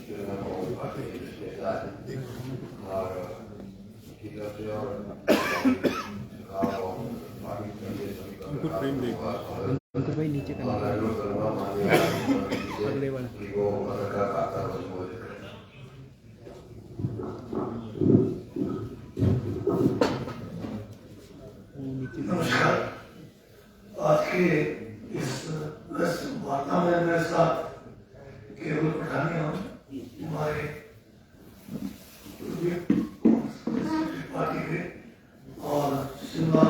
उनको फ्रेम देखो, उनको भाई नीचे करना अगले वाला। नमस्कार। आज के इस वार्ता में मेरे साथ केवल पठानी हमारे पार्टी के और शिमला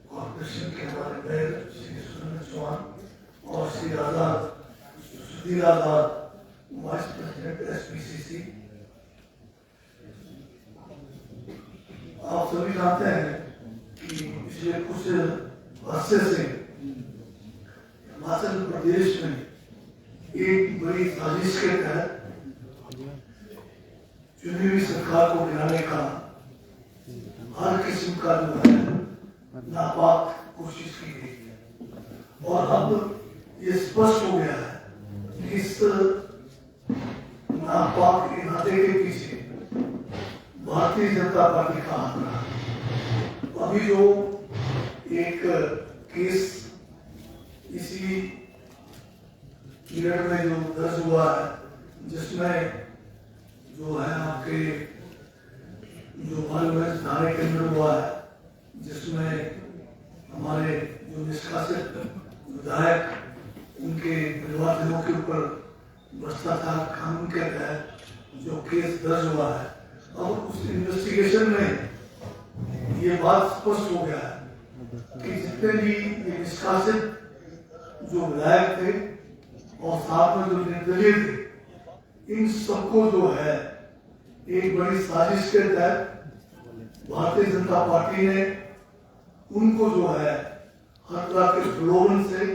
कॉर्पोरेशन के हमारे मेयर श्री सुरेंद्र चौहान और श्री आजाद सुधीर आजाद वाइस प्रेसिडेंट SPCC। आप सभी जानते हैं कि पिछले कुछ अरसे से हिमाचल प्रदेश में एक बड़ी साजिश के तहत चुनी हुई सरकार को गिराने का हर किस्म का जो है नापाक कोशिश की गई है। और अब ये स्पष्ट हो गया है कि इस नापाक इरादे के पीछे भारतीय जनता पार्टी का हाथ रहा। अभी जो एक केस इसी पीरियड में जो दर्ज हुआ है, जिसमें जो है आपके जो बालूगंज थाने के अंदर हुआ है, जिसमें हमारे जो निष्कासित विधायक उनके परिवारजनों के ऊपर भ्रष्टाचार कानून के तहत जो केस दर्ज हुआ है, अब उस इन्वेस्टिगेशन में ये बात स्पष्ट हो गया है कि जितने भी ये निष्कासित जो विधायक थे और साथ में जो निर्दलीय थे, इन सबको जो है एक बड़ी साजिश के तहत भारतीय जनता पार्टी ने उनको जो है हर तरह के प्रलोभन से,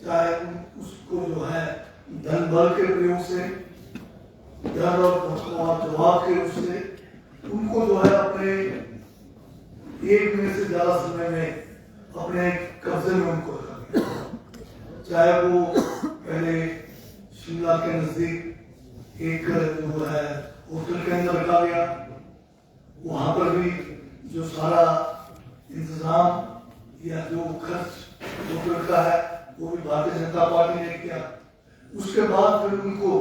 चाहे उसको जो है धन बल के प्रयोग से, डर और दबाव के रूप से, उनको जो है अपने 1 महीने से ज्यादा समय में अपने कब्जे में उनको रखा गया। चाहे वो पहले शिमला के नजदीक एक जो है होटल के अंदर रखा गया, वहां पर भी जो सारा इंतजाम या जो खर्च होटल का है वो भी भारतीय जनता पार्टी ने किया। उसके बाद फिर उनको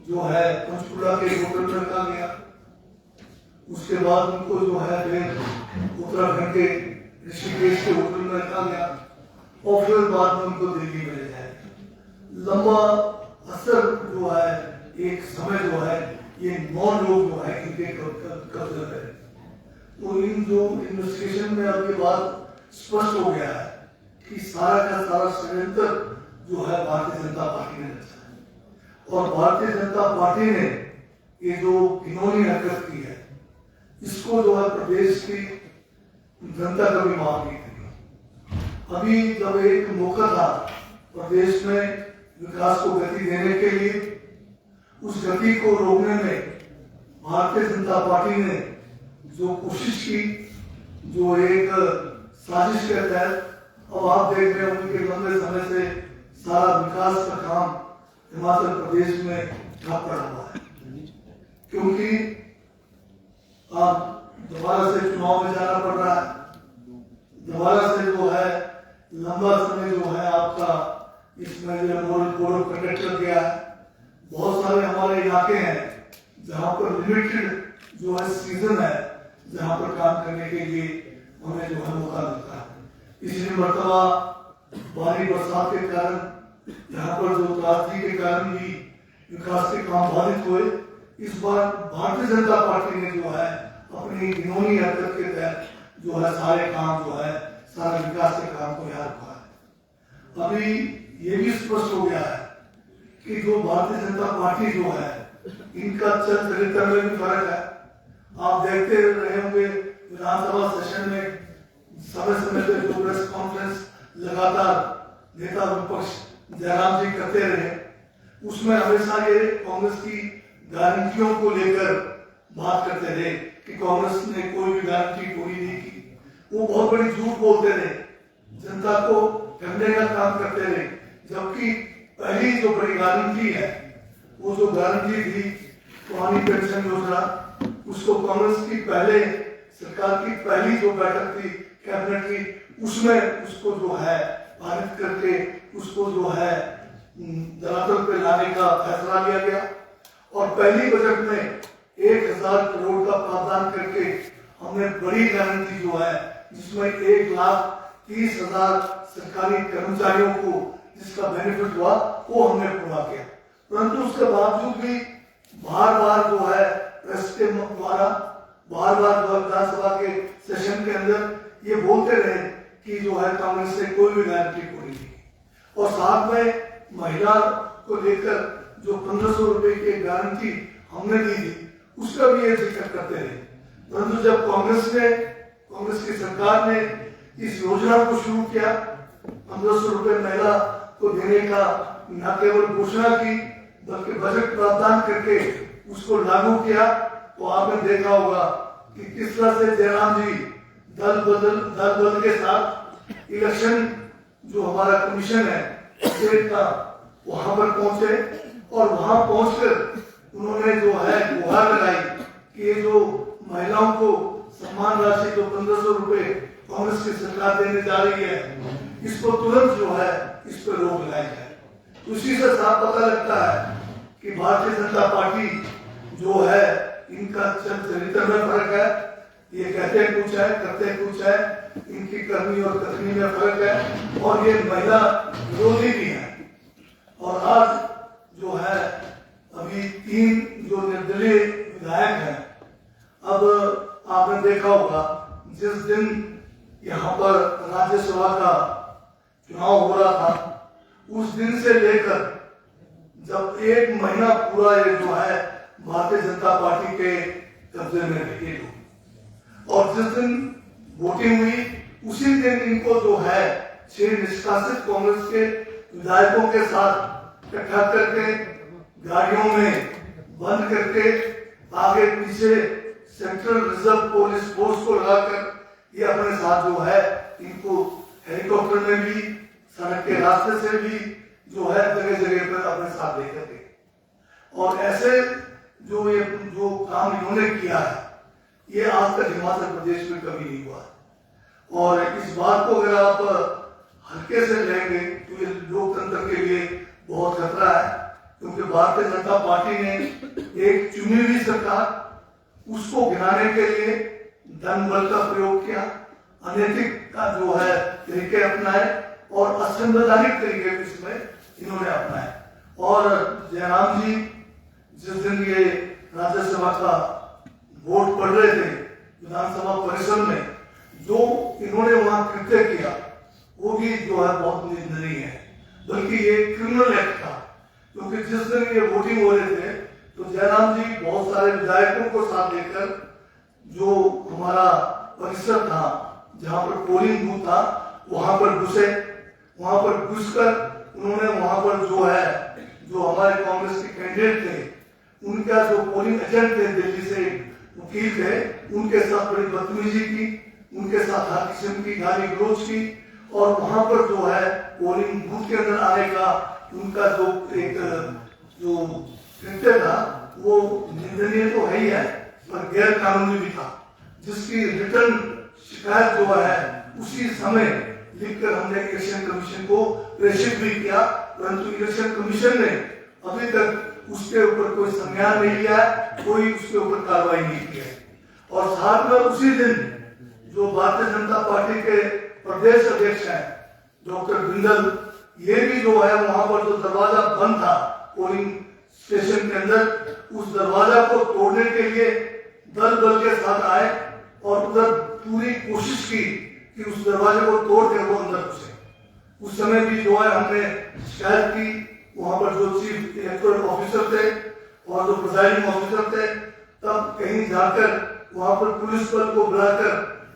जो है पंचकुला के होटल में रखा गया। उसके बाद उनको जो है फिर उत्तराखंड के ऋषिकेश के होटल में रखा गया और फिर बाद में उनको दिल्ली में ले जाया। लंबा असर जो है एक समय जो है ये 9 लोग जो है इनके कब्जे में। तो इन जो इन्वेस्टिगेशन में अब ये बात स्पष्ट हो गया है कि सारा का सारा षड्यंत्र जो है भारतीय जनता पार्टी ने रचा है। और भारतीय जनता पार्टी ने ये जो घिनौनी हरकत की है, इसको जो है प्रदेश की जनता कभी माफ नहीं करेगी। अभी जब एक मौका था प्रदेश में विकास को गति देने के लिए, उस गति को रोकने में भारतीय जनता पार्टी ने जो कोशिश की, जो एक साजिश के तहत अब आप देख रहे हैं उनके लंबे समय से सारा विकास का काम हिमाचल प्रदेश में ठप पड़ा हुआ है। क्योंकि आप दोबारा से चुनाव में जाना पड़ रहा है, दोबारा से जो है लंबा समय जो है आपका इसमें जो कोड ऑफ कंडक्ट कर दिया है। बहुत सारे हमारे इलाके हैं जहाँ पर लिमिटेड जो है सीजन है, जहाँ पर काम करने के लिए हमें जो है मौका मिलता है। पिछली मरतबा भारी बरसात के कारण, यहाँ पर जो त्रासदी के कारण भी विकास के काम बाधित हुए। इस बार भारतीय जनता पार्टी ने जो है अपनी घिनौनी हरकत के तहत जो है सारे काम जो है सारे विकास के काम को याद रखा है। अभी ये भी स्पष्ट हो गया है कि जो भारतीय जनता पार्टी जो है इनका चल चरित्र में भी फर्क है। आप देखते रहे होंगे विधानसभा सेशन में समय समय पर जो प्रेस कॉन्फ्रेंस लगातार नेता विपक्ष जयराम जी करते रहे, उसमें हमेशा ये कांग्रेस की गारंटियों को लेकर बात करते रहे कि कांग्रेस ने कोई भी गारंटी पूरी नहीं की। वो बहुत बड़ी झूठ बोलते रहे, जनता को ठगने का काम करते रहे। जबकि पहली जो बड़ी गारंटी है वो जो गारंटी थी पुरानी पेंशन योजना, उसको कांग्रेस की पहले सरकार की पहली जो बैठक थी कैबिनेट की, उसमें उसको जो है पारित करके उसको जो है धरातल पे लाने का फैसला लिया गया। और पहली बजट में 1000 करोड़ का प्रावधान करके हमने बड़ी गारंटी जो है, जिसमें 1,30,000 सरकारी कर्मचारियों को जिसका बेनिफिट हुआ, वो हमने पूरा किया। परंतु उसके बावजूद भी बार बार जो है प्रेस के द्वारा बार बार विधानसभा के सेशन के अंदर ये बोलते रहे कि जो है कांग्रेस से कोई भी गारंटी को नहीं दी। और साथ में महिला को लेकर जो 1500 रुपए की गारंटी हमने दी थी, उसका भी ये जिक्र करते रहे। परंतु जब कांग्रेस की सरकार ने इस योजना को शुरू किया, 1500 रुपए महिला को देने का न केवल घोषणा की बल्कि बजट प्रावधान करके उसको लागू किया, तो आपने देखा होगा कि किस तरह से जयराम जी दल बदल के साथ इलेक्शन जो हमारा कमीशन है स्टेट का, वहां पर पहुंचे और वहां पहुंचकर उन्होंने जो है गुहार लगाई कि ये जो महिलाओं को सम्मान राशि जो 1500 रुपए कांग्रेस की सरकार देने जा रही है, इसको तुरंत जो है इस पर रोक लगाई जाए। उसी से साफ पता लगता है कि भारतीय जनता पार्टी जो है इनका चरित्र में फर्क है। ये कहते कुछ है, करते कुछ है, इनकी करनी और कथनी में फर्क है और ये महिला विरोधी भी है। और आज जो है अभी 3 जो निर्दलीय विधायक हैं, अब आपने देखा होगा जिस दिन यहाँ पर राज्यसभा का चुनाव हो रहा था, उस दिन से लेकर जब 1 महीना पूरा ये जो है भारतीय जनता पार्टी के कब्जे में रही, और जिस दिन वोटिंग हुई उसी दिन इनको जो है 6 निष्कासित कांग्रेस के विधायकों के साथ इकट्ठा करके गाड़ियों में बंद करके आगे पीछे सेंट्रल रिजर्व पुलिस फोर्स को लगाकर ये अपने साथ जो है इनको हेलीकॉप्टर में भी, सड़क के रास्ते से भी जो है जगह जगह पर अपने साथ लेकर गए। और ऐसे जो काम इन्होंने किया है, ये आज तक हिमाचल प्रदेश में कभी नहीं हुआ। और इस बात को अगर आप हल्के से लेंगे तो ये लोकतंत्र के लिए बहुत खतरा है, क्योंकि भारतीय जनता पार्टी ने एक चुनी हुई सरकार, उसको गिराने के लिए धन बल का प्रयोग किया, अनैतिक का जो है तरीके अपनाए और असंवैधानिक तरीके भी इसमें इन्होंने अपनाए। और जयराम जी जिस दिन ये राज्यसभा का वोट पढ़ रहे थे विधानसभा परिसर में, जो इन्होंने वहां कृत्य किया वो भी जो है बहुत निंदनीय है, बल्कि ये क्रिमिनल एक्ट था। क्योंकि जिस दिन ये वोटिंग हो रहे थे तो जयराम जी बहुत सारे विधायकों को साथ लेकर जो हमारा परिसर था जहां पर पोलिंग बूथ था वहां पर घुसे। वहां पर घुसकर उन्होंने वहां पर जो है जो हमारे कांग्रेस के कैंडिडेट थे, उनका जो पोलिंग एजेंट थे, दिल्ली से वकील थे, उनके साथ बड़ी बदतमीजी की, उनके साथ हर किस्म की गाली गलौज की। और वहां पर जो है पोलिंग बूथ के अंदर आने का उनका जो एक जो कृत्य था वो निंदनीय तो है ही है, पर गैर कानूनी भी था, जिसकी रिटर्न शिकायत जो है उसी समय लिखकर हमने इलेक्शन कमीशन को प्रेषित भी किया। परंतु इलेक्शन कमीशन ने अभी तक उसके ऊपर कोई संज्ञान नहीं लिया, कोई उसके ऊपर कार्रवाई नहीं की है। और साथ में उसी दिन जो भारतीय जनता पार्टी के प्रदेश अध्यक्ष हैं डॉक्टर बिंदल, ये भी जो है वहां पर जो दरवाजा बंद था पोलिंग स्टेशन के अंदर, उस दरवाजा को तोड़ने के लिए दल बल के साथ आए और उधर पूरी कोशिश की कि उस दरवाजे को तोड़ के वो अंदर घुसे। उस समय भी जो है हमने शिकायत की, वहां पर जो चीफ इलेक्टोरल ऑफिसर थे और जो प्रिजाइडिंग ऑफिसर थे, तब कहीं जाकर वहां पर पुलिस बल को बुलाकर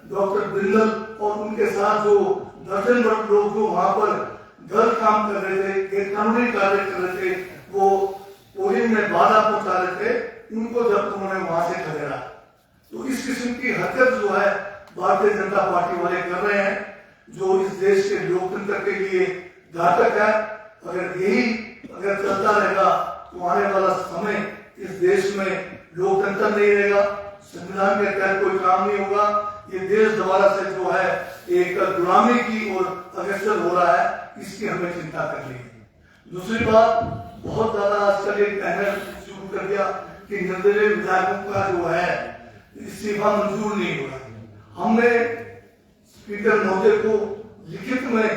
डॉक्टर बिंदल और उनके साथ जो दर्जन भर लोग जो वहां पर गलत काम कर रहे थे, गैरकानूनी कार्य कर रहे थे, वो पोलिंग में बाधा पहुंचा रहे थे, उनको जब उन्होंने वहां से खदेड़ा। तो इस किस्म की हरकत जो है भारतीय जनता पार्टी वाले कर रहे हैं, जो इस देश के लोकतंत्र के लिए घातक है। अगर यही चलता रहेगा तो आने वाला समय इस देश में लोकतंत्र नहीं रहेगा, संविधान के तहत कोई काम नहीं होगा। ये देश दोबारा से जो है एक गुलामी की ओर अग्रसर हो रहा है, इसकी हमें चिंता करनी है। दूसरी बात, बहुत ज्यादा आजकल एक कहना शुरू कर दिया कि निर्दलीय विधायकों का जो है इस्तीफा मंजूर नहीं हो रहा। हमने स्पीकर महोदय को लिखित में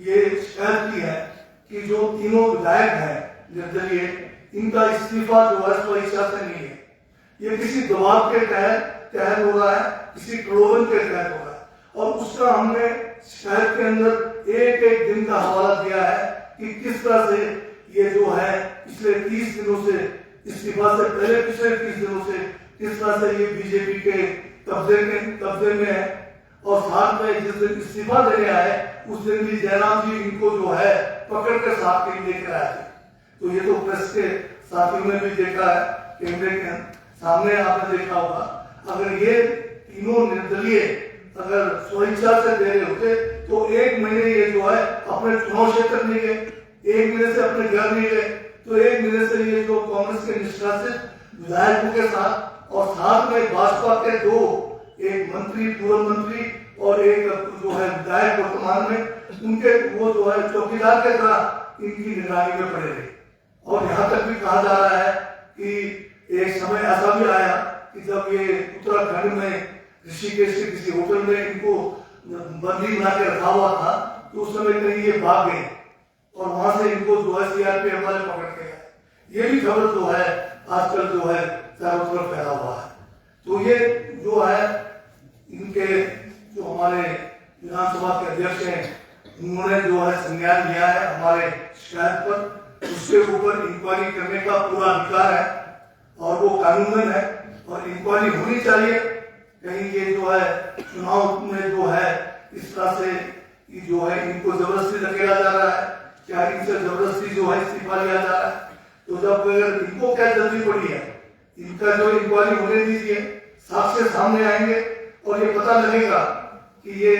ये शिकायत की है कि जो तीनों विधायक हैं निर्दलीय, इनका इस्तीफा जो है स्वेच्छा से नहीं है, ये किसी दबाव के तहत हो रहा है, किसी प्रलोभन के तहत हो रहा है। और उसका हमने शिकायत के अंदर एक एक दिन का हवाला दिया है कि किस तरह से ये जो है पिछले 30 दिनों से, इस्तीफा से पहले पिछले 30 दिनों से किस तरह से ये बीजेपी के कब्जे में है। और साथ में जिस दिन इस्तीफा देने आए उस दिन भी जयराम जी इनको जो है पकड़ के साथ के लेकर आए थे। तो ये तो प्रेस के साथियों ने भी देखा है, कैमरे के सामने आपने देखा होगा। अगर ये तीनों निर्दलीय अगर स्वेच्छा से दे रहे होते तो एक महीने ये जो है अपने चुनाव क्षेत्र नहीं गए, एक महीने से अपने घर नहीं गए, तो एक महीने से ये जो कांग्रेस के निष्कासित विधायकों के साथ और साथ में भाजपा के दो, एक मंत्री, पूर्व मंत्री और एक जो है विधायक वर्तमान में, उनके वो जो है चौकीदार के तरह इनकी निगरानी में पड़े रहे। और यहाँ तक भी कहा जा रहा है कि एक समय ऐसा भी आया कि जब ये उत्तराखंड में ऋषिकेश के किसी होटल में इनको बंदी बना के रखा हुआ था, तो उस समय कहीं ये भाग गए और वहां से इनको जो है सीआरपीएफ वाले पकड़ के गए। ये भी खबर जो है आजकल जो है चारों तरफ फैला हुआ है। तो ये जो है इनके जो हमारे विधानसभा के अध्यक्ष हैं, उन्होंने जो है संज्ञान लिया है हमारे शिकायत पर, उसके ऊपर इंक्वायरी करने का पूरा अधिकार है और वो कानूनन है और इंक्वायरी होनी चाहिए। कहीं ये जो है चुनाव में जो है इस तरह से जो है इनको जबरदस्ती धकेला जा रहा है, क्या इनसे जबरदस्ती जो है इस्तीफा लिया जा रहा है। तो जब इनको क्या जल्दी पड़ी है, इनका जो इंक्वायरी होने दीजिए, साक्ष्य सामने आएंगे और ये पता लगेगा कि ये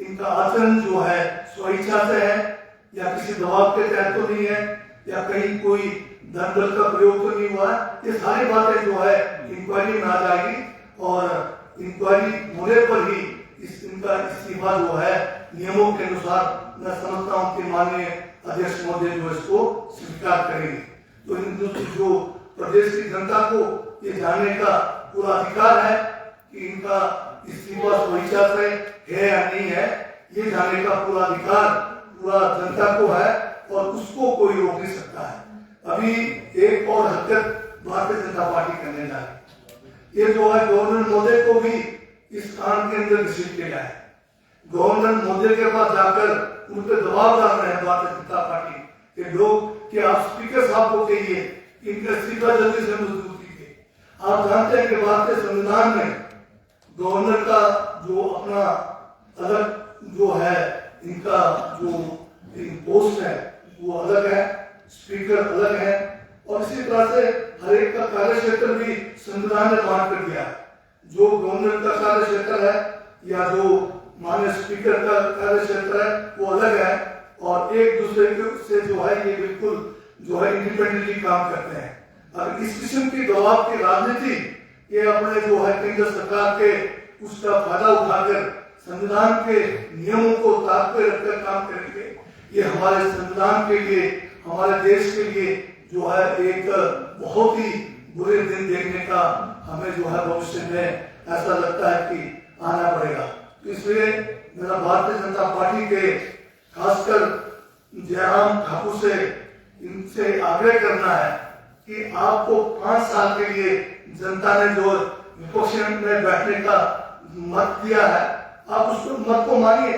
इनका आचरण जो है स्वेच्छा से है या किसी दबाव के तहत तो नहीं है या कहीं कोई धन बल का प्रयोग तो नहीं हुआ है। ये सारी बातें जो है इंक्वायरी में आ जाएगी और इंक्वायरी होने पर ही इनका इस्तीफा जो है नियमों के अनुसार मैं समझता हूँ कि माननीय अध्यक्ष महोदय जो इसको स्वीकार करेंगे। तो इन जो प्रदेश की जनता को ये जानने का पूरा अधिकार है कि इनका इस्तीफा स्वेच्छा से है या नहीं है, ये जानने का पूरा अधिकार पूरा जनता को है और उसको कोई रोक नहीं सकता है। अभी एक और हरकत भारतीय जनता पार्टी करने जा रही, ये जो है गवर्नर महोदय को भी इस काम के अंदर घसीट के लाए। गवर्नर महोदय के पास जाकर उन पर दबाव डाल रहे हैं भारतीय जनता पार्टी के लोग कि आप स्पीकर साहब को कहिए इनका इस्तीफा जल्दी से मंजूर कीजिए। आप जानते हैं कि भारतीय संविधान में गवर्नर का जो अपना अलग जो है इनका जो पोस्ट है वो अलग है, स्पीकर अलग है और इसी तरह से हर एक का कार्य क्षेत्र भी संविधान ने बांट कर दिया। जो गवर्नर का कार्य क्षेत्र है या जो माननीय स्पीकर का कार्य क्षेत्र है वो अलग है और एक दूसरे से जो है ये बिल्कुल जो है इंडिपेंडेंटली काम करते हैं। अब इस किस्म की दबाव की राजनीति ये अपने जो है केंद्र सरकार के उसका फायदा उठाकर संविधान के नियमों को ताक पे रखकर काम करेंगे। ये हमारे संविधान के लिए, हमारे देश के लिए जो है एक बहुत ही बुरे दिन देखने का हमें जो है भविष्य में ऐसा लगता है कि आना पड़ेगा। तो इसलिए मेरा भारतीय जनता पार्टी के खासकर जयराम ठाकुर से इनसे आग्रह करना है कि आपको 5 साल के लिए जनता ने जो विपक्ष में बैठने का मत दिया है, आप उसको मत को मानिए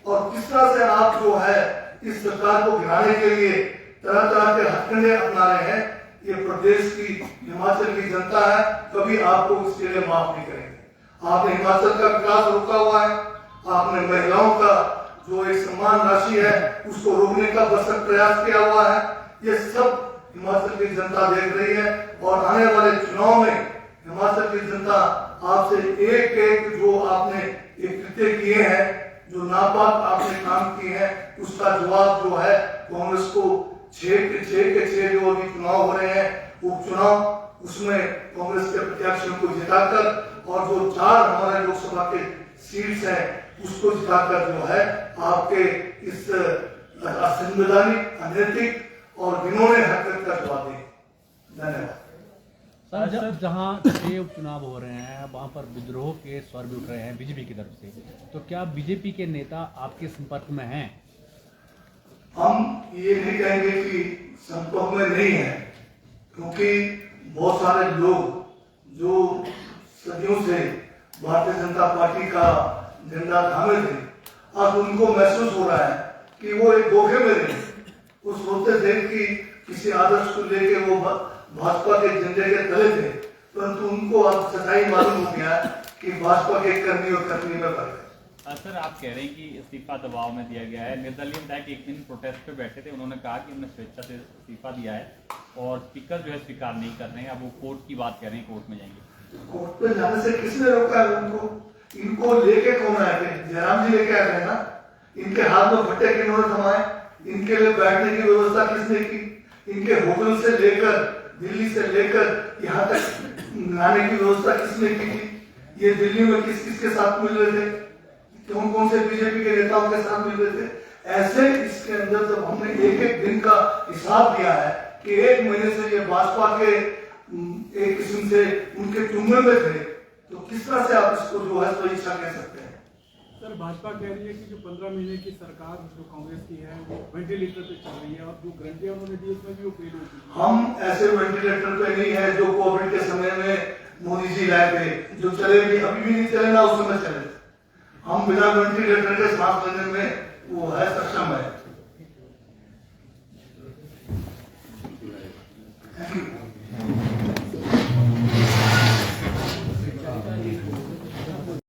और किस तरह से आप जो है इस सरकार को गिराने के लिए तरह तरह के हथकंडे अपना रहे हैं, ये प्रदेश की, हिमाचल की जनता है, कभी आपको इसके लिए माफ नहीं करेंगे। आपने हिमाचल का विकास रोका हुआ है, आपने महिलाओं का जो एक सम्मान राशि है उसको रोकने का भरसक प्रयास किया हुआ है। ये सब हिमाचल की जनता देख रही है और आने वाले चुनाव में हिमाचल की जनता आपसे एक एक जो आपने कृत्य किए हैं, जो नापाक आपने काम किए हैं, उसका जवाब जो है कांग्रेस को 6 के 6 जो अभी चुनाव हो रहे हैं उपचुनाव उसमें कांग्रेस के प्रत्याशियों को जिताकर और जो 4 हमारे लोकसभा के सीट्स हैं उसको जिताकर जो है आपके इस असंवैधानिक, अनैतिक और घिनौने हरकत का जवाब दें। धन्यवाद। सर जहां 6 उपचुनाव हो रहे हैं वहां पर विद्रोह के स्वर भी उठ रहे हैं बीजेपी की तरफ से, तो क्या बीजेपी के नेता आपके संपर्क में हैं? हम ये नहीं कहेंगे कि संपर्क में नहीं है, क्योंकि बहुत सारे लोग जो सदियों से भारतीय जनता पार्टी का झंडा थामे थे, अब उनको महसूस हो रहा है कि वो एक धोखे में रहे। वो सोचते थे कि किसी आदर्श को लेके वो भाजपा के झंडे के तले थे, परंतु उनको अब सच्चाई मालूम हो गया कि भाजपा के कर्मी और कर्मी में फर्क है। सर, आप कह रहे हैं कि इस्तीफा दबाव में दिया गया है। निर्दलीय विधायक एक दिन प्रोटेस्ट पे बैठे थे, उन्होंने कहा कि हमने स्वेच्छा से इस्तीफा दिया है और स्पीकर जो है स्वीकार नहीं कर रहे हैं। अब वो कोर्ट की बात कर रहे हैं, कोर्ट में जाएंगे। कोर्ट पे जाने से किसने रोका है उनको? इनको लेके कौन आए थे? जयराम जी लेके आए थे ना। इनके हाथ में फट्टे किन्होंने थमाए? इनके लिए बैठने की व्यवस्था किसने की? इनके होटल से लेकर, दिल्ली से लेकर यहाँ तक आने की व्यवस्था किसने की थी? ये दिल्ली में किस किस के साथ मिल रहे थे? कौन कौन से बीजेपी के नेताओं के साथ मिल रहे थे? ऐसे इसके अंदर जब हमने एक एक दिन का हिसाब दिया है कि 1 महीने से ये भाजपा के एक किस्म से उनके चुंगल में थे, तो किस तरह से आप इसको जो है स्वेच्छा कह सकते हैं? सर, भाजपा कह रही है कि जो 15 महीने की सरकार जो कांग्रेस की है वो वेंटिलेटर पे चल रही है और जो गारंटियां उन्होंने दी उसमें भी वो फेल हो गई। हम ऐसे वेंटिलेटर पे नहीं है जो कोविड के समय में मोदी जी लाए थे, जो चले भी अभी भी नहीं चले ना उस समय चले। हम बिना वेंटिलेटर के सांस लेने में वो है सक्षम है। Thank you.